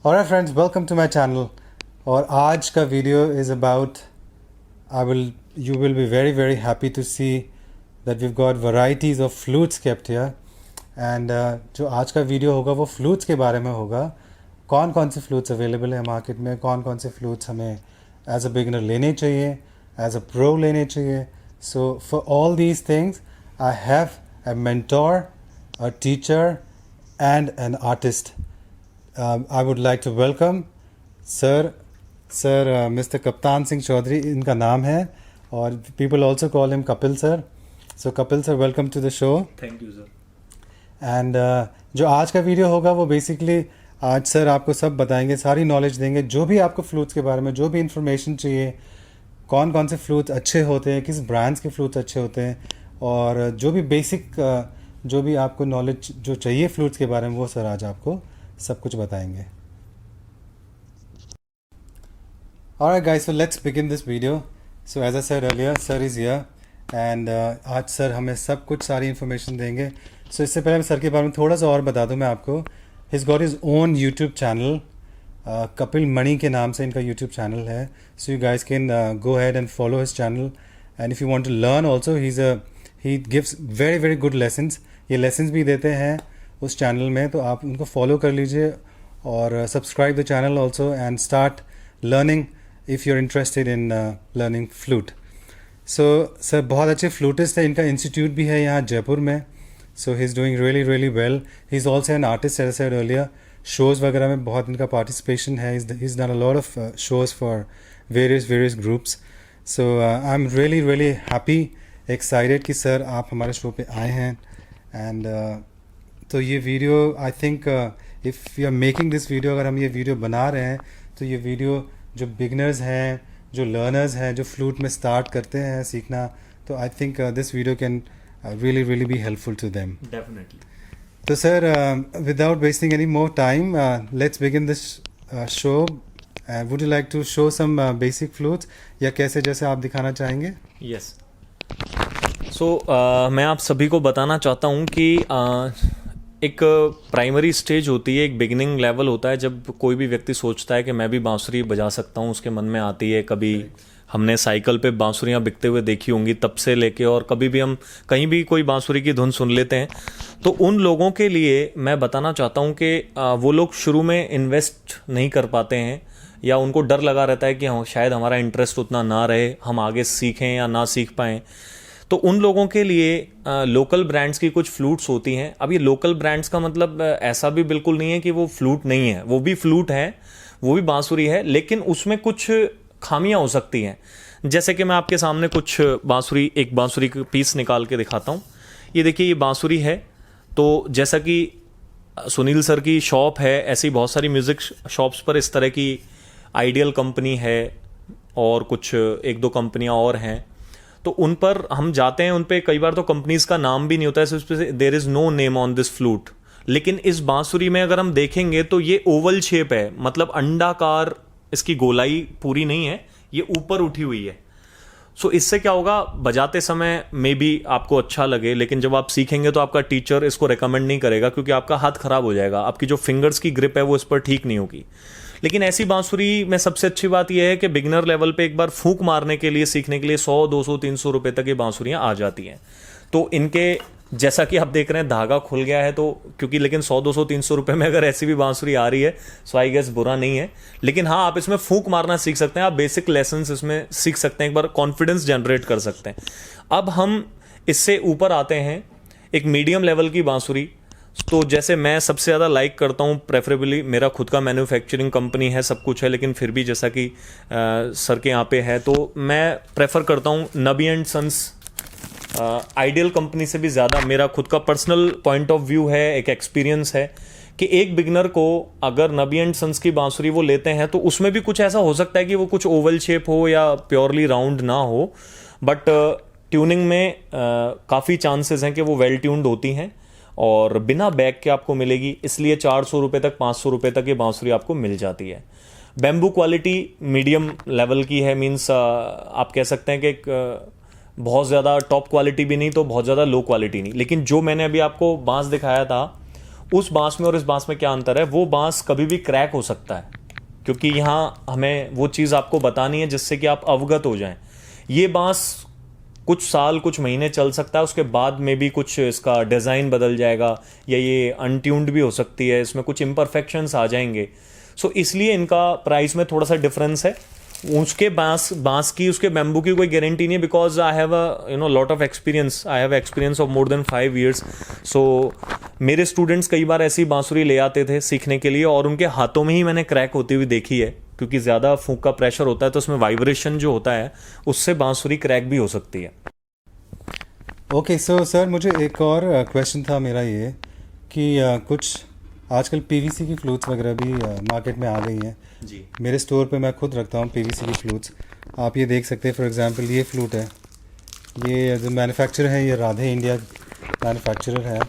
Alright friends, welcome to my channel. और आज का video is about you will be very happy to see that we've got varieties of flutes kept here. And जो आज का video होगा वो flutes के बारे में होगा. कौन कौन से फ्लूट्स अवेलेबल है मार्केट में, कौन कौन से फ्लूट्स हमें एज अ बिगिनर लेने चाहिए, एज अ प्रो लेने चाहिए. So for all these things I have a mentor, a teacher and an artist. I would like to welcome Sir Mr. Kaptan Singh Chaudhary, इनका नाम है, और people also call him Kapil sir. So Kapil sir, welcome to the show. Thank you sir. And जो आज का video होगा वो basically आज सर आपको सब बताएंगे, सारी नॉलेज देंगे, जो भी आपको फ्लूट्स के बारे में जो भी इंफॉर्मेशन चाहिए, कौन कौन से फ्लूट्स अच्छे होते हैं, किस ब्रांड्स के फ्लूट्स अच्छे होते हैं, और जो भी बेसिक जो भी आपको नॉलेज जो चाहिए फ्लूट्स के बारे में वो सर आज आपको सब कुछ बताएंगे. Alright guys, so let's begin this video. So as I said earlier, sir is here and आज सर हमें सब कुछ सारी इन्फॉर्मेशन देंगे. So इससे पहले मैं सर के बारे में थोड़ा सा और बता दूं मैं आपको. He's got his own YouTube channel, Kapil मणि के नाम से इनका YouTube चैनल है. So you guys can go ahead and follow his channel, and if you want to learn also, he gives very good lessons. ये लेसन्स भी देते हैं उस चैनल में, तो आप उनको फॉलो कर लीजिए और subscribe the channel also and start learning if you are interested in learning flute. So sir बहुत अच्छे फ्लूटिस्ट है, इनका इंस्टीट्यूट भी है यहाँ जयपुर में. So he is doing really well. He is also an artist, as I said earlier. Shows वगैरह में बहुत इनका पार्टिसिपेशन है. He is done a lot of shows for various groups. So I am really happy, excited कि sir आप हमारे show पे आए हैं. एंड तो ये video I think if you are making this video, अगर हम ये वीडियो बना रहे हैं तो ये वीडियो जो बिगनर्स हैं, जो लर्नर्स हैं, जो फ्लूट में स्टार्ट करते हैं सीखना, तो I think this video can really be helpful to them. Definitely. तो sir without wasting any more time, let's begin this show. Would you like to show some basic flutes, या कैसे जैसे आप दिखाना चाहेंगे? यस. सो मैं आप सभी को बताना चाहता हूँ कि एक प्राइमरी स्टेज होती है, एक बिगिनिंग लेवल होता है जब कोई भी व्यक्ति सोचता है कि मैं भी बांसुरी बजा सकता हूँ. उसके मन में आती है, कभी हमने साइकिल पे बांसुरियाँ बिकते हुए देखी होंगी तब से लेके, और कभी भी हम कहीं भी कोई बांसुरी की धुन सुन लेते हैं. तो उन लोगों के लिए मैं बताना चाहता हूँ कि वो लोग शुरू में इन्वेस्ट नहीं कर पाते हैं, या उनको डर लगा रहता है कि शायद हमारा इंटरेस्ट उतना ना रहे, हम आगे सीखें या ना सीख पाएँ. तो उन लोगों के लिए लोकल ब्रांड्स की कुछ फ्लूट्स होती हैं. अब ये लोकल ब्रांड्स का मतलब ऐसा भी बिल्कुल नहीं है कि वो फ्लूट नहीं है, वो भी फ्लूट है, वो भी बांसुरी है, लेकिन उसमें कुछ खामियां हो सकती हैं. जैसे कि मैं आपके सामने कुछ एक बांसुरी का पीस निकाल के दिखाता हूँ. ये देखिए, ये बांसुरी है. तो जैसा कि सुनील सर की शॉप है, ऐसी बहुत सारी म्यूज़िक शॉप्स पर इस तरह की आइडियल कंपनी है, और कुछ एक दो कंपनियाँ और हैं. तो उन पर हम जाते हैं, उन पे कई बार तो कंपनीज का नाम भी नहीं होता है, there is no name on this flute. लेकिन इस बांसुरी में अगर हम देखेंगे तो ये ओवल शेप है, मतलब अंडाकार, इसकी गोलाई पूरी नहीं है, ये ऊपर उठी हुई है. सो इससे क्या होगा, बजाते समय मे बी आपको अच्छा लगे, लेकिन जब आप सीखेंगे तो आपका टीचर इसको रेकमेंड नहीं करेगा, क्योंकि आपका हाथ खराब हो जाएगा, आपकी जो फिंगर्स की ग्रिप है वो इस पर ठीक नहीं होगी. लेकिन ऐसी बांसुरी में सबसे अच्छी बात यह है कि बिगिनर लेवल पे एक बार फूंक मारने के लिए, सीखने के लिए 100, 200, 300 रुपए तक ये बांसुरियाँ आ जाती हैं. तो इनके जैसा कि आप देख रहे हैं धागा खुल गया है, तो क्योंकि लेकिन 100, 200, 300 रुपए में अगर ऐसी भी बांसुरी आ रही है, सो आई गेस बुरा नहीं है. लेकिन हाँ, आप इसमें फूंक मारना सीख सकते हैं, आप बेसिक लेसन्स इसमें सीख सकते हैं, एक बार कॉन्फिडेंस जनरेट कर सकते हैं. अब हम इससे ऊपर आते हैं, एक मीडियम लेवल की बांसुरी. तो जैसे मैं सबसे ज़्यादा लाइक करता हूँ, प्रेफरेबली मेरा खुद का मैन्युफैक्चरिंग कंपनी है, सब कुछ है, लेकिन फिर भी जैसा कि सर के यहाँ पे है, तो मैं प्रेफर करता हूँ नबी एंड सन्स. आइडियल कंपनी से भी ज़्यादा मेरा खुद का पर्सनल पॉइंट ऑफ व्यू है, एक एक्सपीरियंस है कि एक बिगनर को अगर नबी एंड सन्स की बांसुरी वो लेते हैं तो उसमें भी कुछ ऐसा हो सकता है कि वो कुछ ओवल शेप हो या प्योरली राउंड ना हो, बट ट्यूनिंग में काफ़ी चांसेस हैं कि वो वेल ट्यून्ड होती हैं और बिना बैग के आपको मिलेगी. इसलिए 400 रुपये तक, 500 रुपये तक ये बांसुरी आपको मिल जाती है. बैम्बू क्वालिटी मीडियम लेवल की है, मीन्स आप कह सकते हैं कि बहुत ज़्यादा टॉप क्वालिटी भी नहीं तो बहुत ज़्यादा लो क्वालिटी नहीं. लेकिन जो मैंने अभी आपको बांस दिखाया था उस बांस में और इस बांस में क्या अंतर है, वो बांस कभी भी क्रैक हो सकता है, क्योंकि यहाँ हमें वो चीज़ आपको बतानी है जिससे कि आप अवगत हो जाएं। ये बांस कुछ साल कुछ महीने चल सकता है, उसके बाद में भी कुछ इसका डिज़ाइन बदल जाएगा या ये अनट्यून्ड भी हो सकती है, इसमें कुछ इम्परफेक्शंस आ जाएंगे। सो इसलिए इनका प्राइस में थोड़ा सा डिफरेंस है। उसके बांस की, उसके बैम्बू की कोई गारंटी नहीं है, because I have a lot of experience, I have experience of more than 5 years। सो मेरे स्टूडेंट्स कई बार ऐसी बांसुरी ले आते थे सीखने के लिए, और उनके हाथों में ही मैंने क्रैक होती हुई देखी है, क्योंकि ज़्यादा फूंक का प्रेशर होता है तो उसमें वाइब्रेशन जो होता है उससे बांसुरी क्रैक भी हो सकती है। ओके सो सर, मुझे एक और क्वेश्चन था मेरा ये कि कुछ आजकल पीवीसी की फ्लूट्स वगैरह भी मार्केट में आ गई हैं। जी। मेरे स्टोर पे मैं खुद रखता हूँ पीवीसी की फ्लूट्स। आप ये देख सकते हैं, फॉर एग्जांपल ये फ्लूट है, ये जो मैन्युफैक्चरर है ये राधे इंडिया मैन्युफैक्चरर है।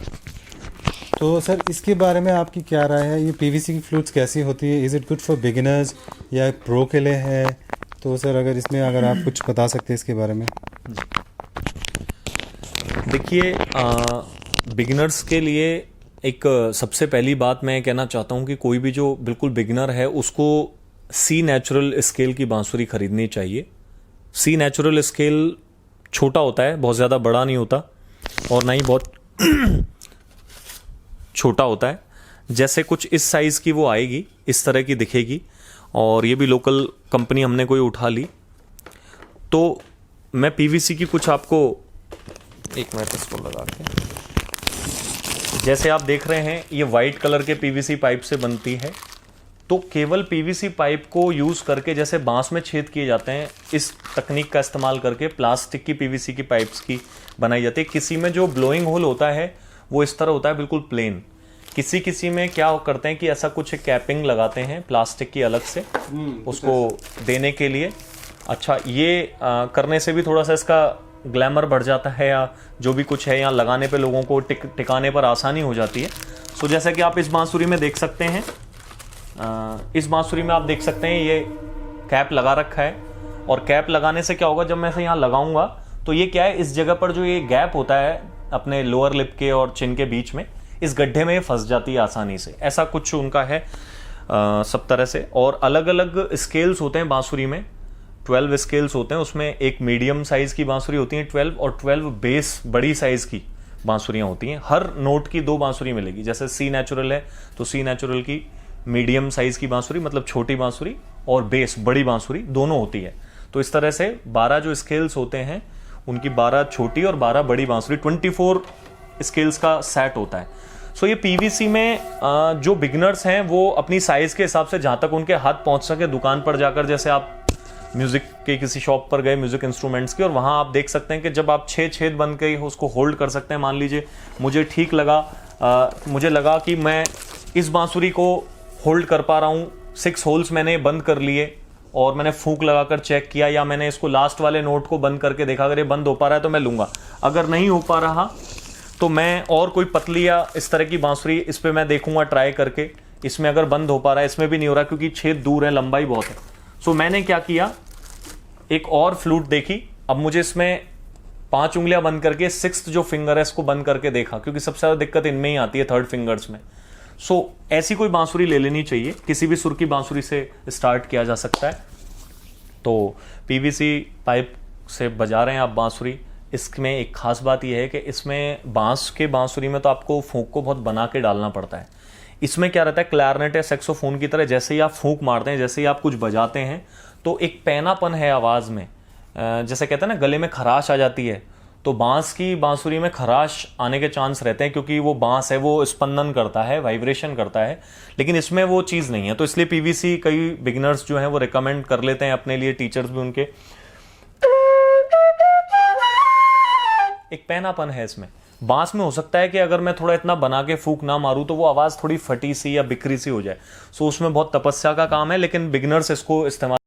तो सर इसके बारे में आपकी क्या राय है, ये पीवीसी की फ्लूट्स कैसी होती है, is it good for beginners या प्रो के लिए है? तो सर अगर इसमें अगर आप कुछ बता सकते हैं इसके बारे में। देखिए, बिगिनर्स के लिए एक सबसे पहली बात मैं कहना चाहता हूँ कि कोई भी जो बिल्कुल बिगिनर है उसको सी नेचुरल स्केल की बांसुरी खरीदनी चाहिए। सी नेचुरल स्केल छोटा होता है, बहुत ज़्यादा बड़ा नहीं होता और ना ही बहुत छोटा होता है। जैसे कुछ इस साइज़ की वो आएगी, इस तरह की दिखेगी, और ये भी लोकल कंपनी हमने कोई उठा ली। तो मैं पीवीसी की कुछ आपको, एक मिनट इसको लगा के, जैसे आप देख रहे हैं ये वाइट कलर के पीवीसी पाइप से बनती है। तो केवल पीवीसी पाइप को यूज़ करके, जैसे बांस में छेद किए जाते हैं, इस तकनीक का इस्तेमाल करके प्लास्टिक की पीवीसी की पाइप्स की बनाई जाती है। किसी में जो ब्लोइंग होल होता है वो इस तरह होता है, बिल्कुल प्लेन। किसी में क्या करते हैं कि ऐसा कुछ कैपिंग लगाते हैं प्लास्टिक की अलग से उसको देने के लिए। अच्छा, ये करने से भी थोड़ा सा इसका ग्लैमर बढ़ जाता है, या जो भी कुछ है यहाँ लगाने पे लोगों को टिकाने पर आसानी हो जाती है। सो जैसा कि आप इस बांसुरी में देख सकते हैं, इस बांसुरी में आप देख सकते हैं ये कैप लगा रखा है। और कैप लगाने से क्या होगा, जब मैं इसे यहाँ लगाऊंगा तो ये क्या है, इस जगह पर जो ये गैप होता है अपने लोअर लिप के और चिन के बीच में, इस गड्ढे में ये फंस जाती है आसानी से। ऐसा कुछ उनका है सब तरह से। और अलग अलग स्केल्स होते हैं बांसुरी में, 12 स्केल्स होते हैं। उसमें एक मीडियम साइज की बांसुरी होती है 12, और 12 बेस बड़ी साइज की बांसुरियां होती हैं। हर नोट की 2 बांसुरी मिलेगी। जैसे सी नेचुरल है तो सी नेचुरल की मीडियम साइज की बांसुरी, मतलब छोटी बांसुरी, और बेस बड़ी बांसुरी दोनों होती है। तो इस तरह से 12 जो स्केल्स होते हैं उनकी 12 छोटी और 12 बड़ी बांसुरी, 24 स्केल्स का सेट होता है। सो ये पीवीसी में जो बिगिनर्स हैं वो अपनी साइज के हिसाब से, जहां तक उनके हाथ पहुंच सके, दुकान पर जाकर, जैसे आप म्यूजिक के किसी शॉप पर गए म्यूजिक इंस्ट्रूमेंट्स की, और वहां आप देख सकते हैं कि जब आप 6 छेद बन के उसको होल्ड कर सकते हैं। मान लीजिए मुझे ठीक लगा, मुझे लगा कि मैं इस बांसुरी को होल्ड कर पा रहा हूँ, 6 होल्स मैंने बंद कर लिए और मैंने फूंक लगाकर चेक किया, या मैंने इसको लास्ट वाले नोट को बंद करके देखा, अगर ये बंद हो पा रहा है तो मैं लूंगा, अगर नहीं हो पा रहा तो मैं और कोई पतली या इस तरह की बांसुरी इस पर मैं देखूंगा ट्राई करके। इसमें अगर बंद हो पा रहा है, इसमें भी नहीं हो रहा क्योंकि छेद दूर है, लंबाई बहुत है। सो मैंने क्या किया, एक और फ्लूट देखी। अब मुझे इसमें 5 उंगलियां बंद करके 6th जो फिंगर है इसको बंद करके देखा, क्योंकि सबसे ज्यादा दिक्कत इनमें ही आती है, 3rd फिंगर्स में। सो ऐसी कोई बांसुरी ले लेनी चाहिए, किसी भी सुर की बांसुरी से स्टार्ट किया जा सकता है। तो पीवीसी पाइप से बजा रहे हैं आप बांसुरी, इसमें एक खास बात यह है कि इसमें बांसुरी में तो आपको फूंक को बहुत बना के डालना पड़ता है। इसमें क्या रहता है, क्लैरनेट या सैक्सोफोन की तरह, जैसे ही आप फूंक मारते हैं, जैसे ही आप कुछ बजाते हैं, तो एक पैनापन है आवाज में, जैसे कहते हैं ना गले में खराश आ जाती है। तो बांस की बांसुरी में खराश आने के चांस रहते हैं, क्योंकि वो बांस है, वो स्पंदन करता है, वाइब्रेशन करता है, लेकिन इसमें वो चीज़ नहीं है। तो इसलिए पीवीसी कई बिगिनर्स जो हैं वो रिकमेंड कर लेते हैं अपने लिए, टीचर्स भी उनके। एक पैनापन है इसमें। बांस में हो सकता है कि अगर मैं थोड़ा इतना बना के फूंक ना मारूं तो वो आवाज़ थोड़ी फटी सी या बिखरी सी हो जाए। सो उसमें बहुत तपस्या का काम है, लेकिन बिगिनर्स इसको इस्तेमाल।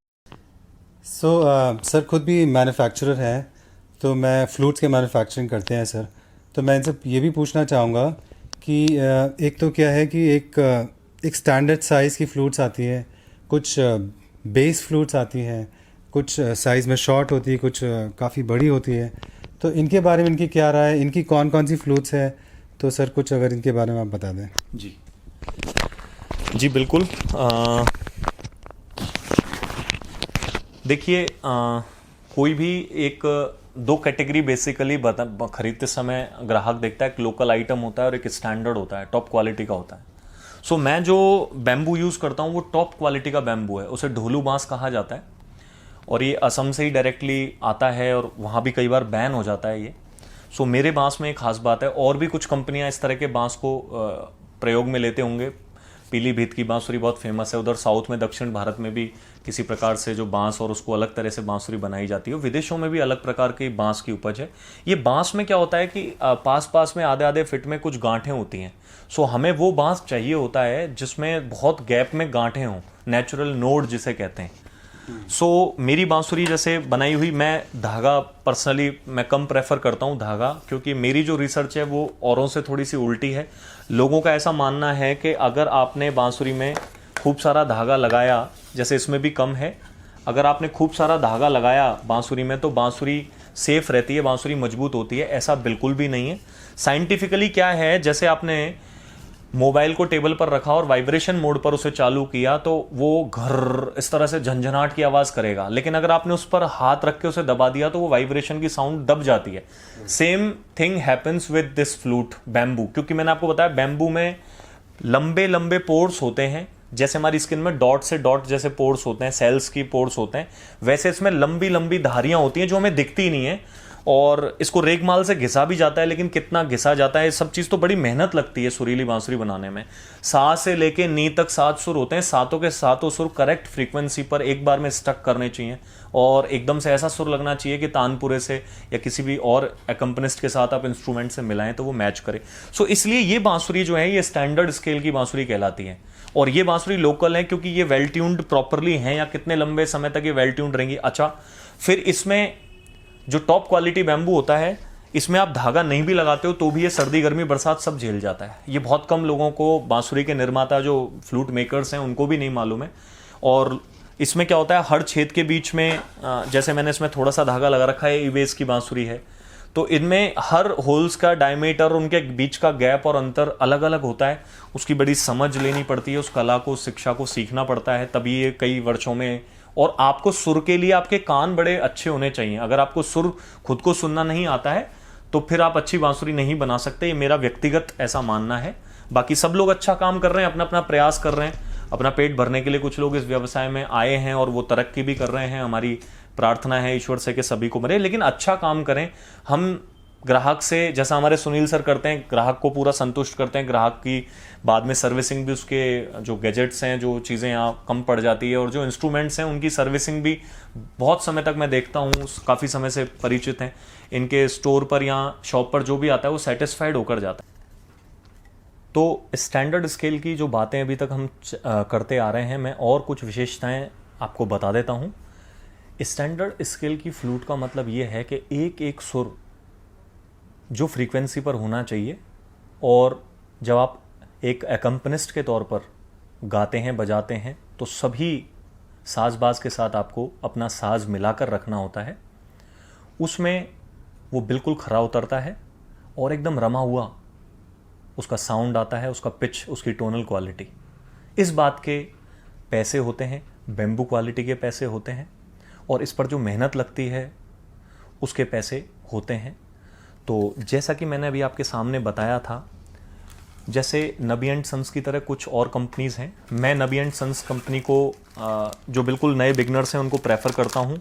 सर खुद भी मैन्युफैक्चरर हैं, तो मैं फ्लूट्स के मैन्युफैक्चरिंग करते हैं सर। तो मैं इनसे ये भी पूछना चाहूँगा कि एक तो क्या है कि एक स्टैंडर्ड साइज़ की फ्लूट्स आती है, कुछ बेस फ्लूट्स आती हैं, कुछ साइज़ में शॉर्ट होती है, कुछ काफ़ी बड़ी होती है। तो इनके बारे में इनकी क्या राय है, इनकी कौन कौन सी फ्लूट्स है, तो सर कुछ अगर इनके बारे में आप बता दें। जी जी बिल्कुल। देखिए, कोई भी एक दो कैटेगरी बेसिकली खरीदते समय ग्राहक देखता है। एक लोकल आइटम होता है और एक स्टैंडर्ड होता है, टॉप क्वालिटी का होता है। सो मैं जो बैम्बू यूज़ करता हूँ वो टॉप क्वालिटी का बैम्बू है, उसे ढोलू बांस कहा जाता है और ये असम से ही डायरेक्टली आता है और वहाँ भी कई बार बैन हो जाता है ये। सो मेरे बांस में एक खास बात है, और भी कुछ कंपनियां इस तरह के बांस को प्रयोग में लेते होंगे। पीलीभीत की बांसुरी बहुत फेमस है, उधर साउथ में, दक्षिण भारत में भी किसी प्रकार से जो बांस और उसको अलग तरह से बांसुरी बनाई जाती है। विदेशों में भी अलग प्रकार की बांस की उपज है। ये बांस में क्या होता है कि पास पास में आधे आधे फिट में कुछ गांठें होती हैं। सो हमें वो बांस चाहिए होता है जिसमें बहुत गैप में गांठें हों, नेचुरल नोड जिसे कहते हैं। सो मेरी बांसुरी जैसे बनाई हुई, मैं धागा पर्सनली मैं कम प्रेफर करता हूँ धागा, क्योंकि मेरी जो रिसर्च है वो औरों से थोड़ी सी उल्टी है। लोगों का ऐसा मानना है कि अगर आपने बांसुरी में खूब सारा धागा लगाया, जैसे इसमें भी कम है, अगर आपने खूब सारा धागा लगाया बांसुरी में तो बांसुरी सेफ रहती है, बांसुरी मजबूत होती है। ऐसा बिल्कुल भी नहीं है। साइंटिफिकली क्या है, जैसे आपने मोबाइल को टेबल पर रखा और वाइब्रेशन मोड पर उसे चालू किया तो वो घर इस तरह से झंझनाहट की आवाज करेगा, लेकिन अगर आपने उस पर हाथ रख के उसे दबा दिया तो वो वाइब्रेशन की साउंड दब जाती है। Same thing happens with this flute bamboo, क्योंकि मैंने आपको बताया बैम्बू में लंबे लंबे पोर्स होते हैं। जैसे हमारी स्किन में डॉट से डॉट जैसे पोर्स होते हैं, सेल्स की पोर्स होते हैं, वैसे इसमें लंबी लंबी धारियां होती हैं जो हमें दिखती नहीं है। और इसको रेगमाल से घिसा भी जाता है, लेकिन कितना घिसा जाता है, सब चीज़ तो बड़ी मेहनत लगती है सुरीली बांसुरी बनाने में। सा से लेके नी तक 7 सुर होते हैं, सातों के सातों सुर करेक्ट फ्रीक्वेंसी पर एक बार में स्टक करने चाहिए और एकदम से ऐसा सुर लगना चाहिए कि तानपुरे से या किसी भी और एकम्पनिस्ट के साथ आप इंस्ट्रूमेंट से मिलाएं तो वो मैच करे। सो इसलिए ये बांसुरी जो है ये स्टैंडर्ड स्केल की बांसुरी कहलाती है। और ये बांसुरी लोकल है क्योंकि ये वेल ट्यून्ड प्रॉपरली हैं, या कितने लंबे समय तक ये वेल ट्यून्ड रहेंगी। अच्छा, फिर इसमें जो टॉप क्वालिटी बैम्बू होता है, इसमें आप धागा नहीं भी लगाते हो तो भी ये सर्दी गर्मी बरसात सब झेल जाता है। ये बहुत कम लोगों को, बांसुरी के निर्माता जो फ्लूट मेकर्स हैं उनको भी नहीं मालूम है। और इसमें क्या होता है, हर छेद के बीच में जैसे मैंने इसमें थोड़ा सा धागा लगा रखा है, ईवेस की बांसुरी है, तो इनमें हर होल्स का डायमीटर, उनके बीच का गैप और अंतर अलग अलग होता है। उसकी बड़ी समझ लेनी पड़ती है, उस कला को, उस शिक्षा को सीखना पड़ता है, तभी ये कई वर्षों में। और आपको सुर के लिए आपके कान बड़े अच्छे होने चाहिए। अगर आपको सुर खुद को सुनना नहीं आता है तो फिर आप अच्छी बांसुरी नहीं बना सकते। ये मेरा व्यक्तिगत ऐसा मानना है। बाकी सब लोग अच्छा काम कर रहे हैं, अपना अपना प्रयास कर रहे हैं, अपना पेट भरने के लिए कुछ लोग इस व्यवसाय में आए हैं और वो तरक्की भी कर रहे हैं। हमारी प्रार्थना है ईश्वर से कि सभी को मिले, लेकिन अच्छा काम करें। हम ग्राहक से, जैसा हमारे सुनील सर करते हैं, ग्राहक को पूरा संतुष्ट करते हैं। ग्राहक की बाद में सर्विसिंग भी, उसके जो गैजेट्स हैं, जो चीज़ें यहाँ कम पड़ जाती है, और जो इंस्ट्रूमेंट्स हैं उनकी सर्विसिंग भी बहुत समय तक मैं देखता हूँ, काफ़ी समय से परिचित हैं। इनके स्टोर पर या शॉप पर जो भी आता है वो सेटिस्फाइड होकर जाता है। तो स्टैंडर्ड स्केल की जो बातें अभी तक हम करते आ रहे हैं, मैं और कुछ विशेषताएं आपको बता देता हूँ। स्टैंडर्ड स्केल की फ्लूट का मतलब ये है कि एक एक सुर जो फ्रीक्वेंसी पर होना चाहिए, और जब आप एक एकम्पनिस्ट के तौर पर गाते हैं, बजाते हैं, तो सभी साजबाज के साथ आपको अपना साज मिलाकर रखना होता है। उसमें वो बिल्कुल खरा उतरता है और एकदम रमा हुआ उसका साउंड आता है, उसका पिच, उसकी टोनल क्वालिटी। इस बात के पैसे होते हैं, बैम्बू क्वालिटी के पैसे होते हैं, और इस पर जो मेहनत लगती है उसके पैसे होते हैं। तो जैसा कि मैंने अभी आपके सामने बताया था, जैसे नबी एंड सन्स की तरह कुछ और कंपनीज़ हैं। मैं नबी एंड सन्स कंपनी को जो बिल्कुल नए बिगनर्स हैं उनको प्रेफर करता हूँ।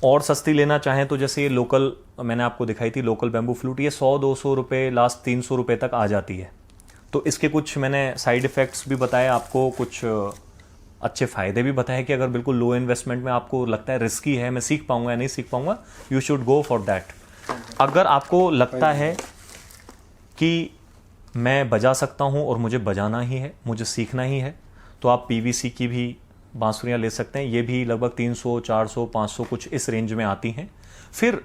और सस्ती लेना चाहें तो जैसे ये लोकल मैंने आपको दिखाई थी, लोकल बैम्बू फ्लूट, ये 100-200 रुपये, लास्ट 300 रुपये तक आ जाती है। तो इसके कुछ मैंने साइड इफ़ेक्ट्स भी बताए आपको, कुछ अच्छे फ़ायदे भी बताए कि अगर बिल्कुल लो इन्वेस्टमेंट में आपको लगता है रिस्की है, मैं सीख पाऊँगा या नहीं सीख पाऊँगा, you should go for that. अगर आपको लगता है कि मैं बजा सकता हूँ और मुझे बजाना ही है, मुझे सीखना ही है, तो आप पीवीसी की भी बांसुरियाँ ले सकते हैं। ये भी लगभग 300, 400, 500 कुछ इस रेंज में आती हैं। फिर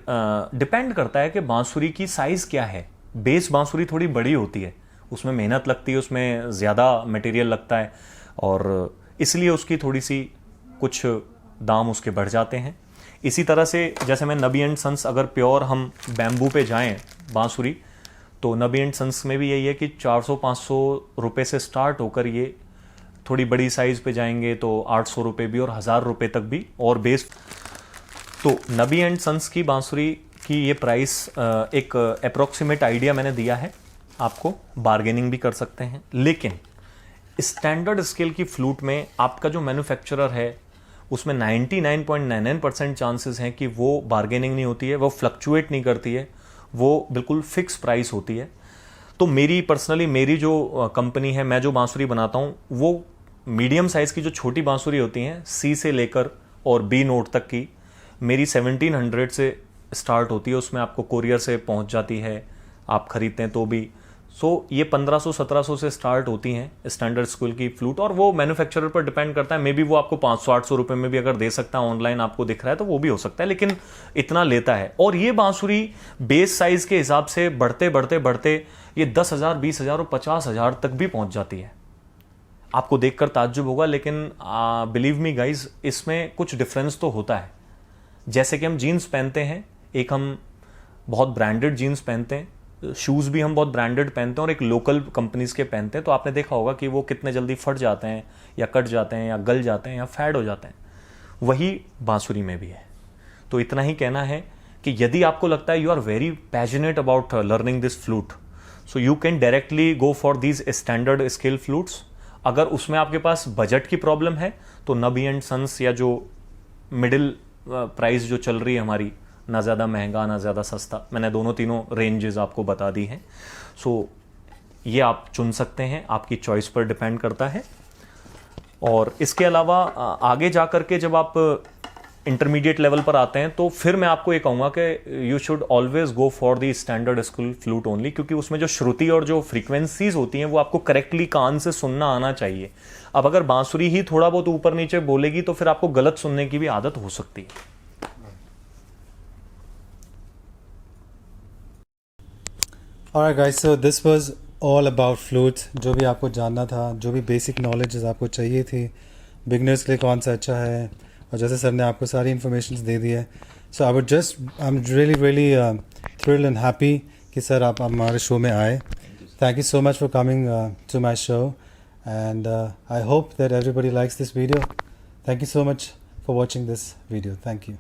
डिपेंड करता है कि बांसुरी की साइज़ क्या है। बेस बांसुरी थोड़ी बड़ी होती है, उसमें मेहनत लगती है, उसमें ज़्यादा मटेरियल लगता है, और इसलिए उसकी थोड़ी सी कुछ दाम उसके बढ़ जाते हैं। इसी तरह से जैसे मैं नबी एंड सन्स, अगर प्योर हम बैम्बू पे जाएं बांसुरी, तो नबी एंड सन्स में भी यही है कि 400-500 रुपये से स्टार्ट होकर ये थोड़ी बड़ी साइज़ पे जाएंगे तो 800 रुपये भी और 1000 रुपये तक भी और बेस। तो नबी एंड सन्स की बांसुरी की ये प्राइस एक अप्रॉक्सीमेट आइडिया मैंने दिया है आपको, बार्गेनिंग भी कर सकते हैं। लेकिन स्टैंडर्ड स्केल की फ्लूट में आपका जो मैन्युफैक्चरर है उसमें 99.99% चांसेस हैं कि वो बार्गेनिंग नहीं होती है, वो फ्लक्चुएट नहीं करती है, वो बिल्कुल फिक्स प्राइस होती है। तो मेरी पर्सनली मेरी जो कंपनी है, मैं जो बांसुरी बनाता हूँ वो मीडियम साइज़ की जो छोटी बांसुरी होती हैं सी से लेकर और बी नोट तक की मेरी 1700 से स्टार्ट होती है। उसमें आपको कोरियर से पहुंच जाती है, आप खरीदते हैं तो भी। सो ये 1500-1700 से स्टार्ट होती हैं स्टैंडर्ड स्कूल की फ्लूट, और वो मैन्युफैक्चरर पर डिपेंड करता है। मे बी वो आपको 500-800 रुपये में भी अगर दे सकता है, ऑनलाइन आपको दिख रहा है तो वो भी हो सकता है, लेकिन इतना लेता है। और ये बांसुरी बेस साइज के हिसाब से बढ़ते बढ़ते बढ़ते ये 10,000, 20,000 और 50,000 तक भी पहुंच जाती है। आपको देखकर ताज्जुब होगा, लेकिन बिलीव मी गाइज, इसमें कुछ डिफरेंस तो होता है। जैसे कि हम जीन्स पहनते हैं, एक हम बहुत ब्रांडेड जीन्स पहनते हैं, शूज़ भी हम बहुत ब्रांडेड पहनते हैं और एक लोकल कंपनीज़ के पहनते हैं, तो आपने देखा होगा कि वो कितने जल्दी फट जाते हैं या कट जाते हैं या गल जाते हैं या फैड हो जाते हैं। वही बांसुरी में भी है। तो इतना ही कहना है कि यदि आपको लगता है you are very passionate about learning this flute, so you can directly go for these standard scale flutes. अगर उसमें आपके पास बजट की प्रॉब्लम है तो नबी एंड सन्स या जो मिडिल प्राइस जो चल रही है हमारी, ना ज़्यादा महंगा ना ज़्यादा सस्ता, मैंने दोनों तीनों रेंजेस आपको बता दी हैं। सो ये आप चुन सकते हैं, आपकी चॉइस पर डिपेंड करता है। और इसके अलावा आगे जा कर के जब आप इंटरमीडिएट लेवल पर आते हैं तो फिर मैं आपको ये कहूँगा कि you should always go for the standard school flute only, क्योंकि उसमें जो श्रुति और जो फ्रीक्वेंसीज होती हैं वो आपको करेक्टली कान से सुनना आना चाहिए। अब अगर बांसुरी ही थोड़ा बहुत ऊपर नीचे बोलेगी तो फिर आपको गलत सुनने की भी आदत हो सकती है। Alright guys, so this was all about flutes। जो भी आपको जानना था, जो भी बेसिक नॉलेज आपको चाहिए थी, बिगनर्स के लिए कौन सा अच्छा है, और जैसे सर ने आपको सारी इन्फॉर्मेशन दे दी है। So I am really thrilled and happy कि सर आप हमारे शो में आए। Thank you so much for coming to my show, and I hope that everybody likes this video. Thank you so much for watching this video. Thank you.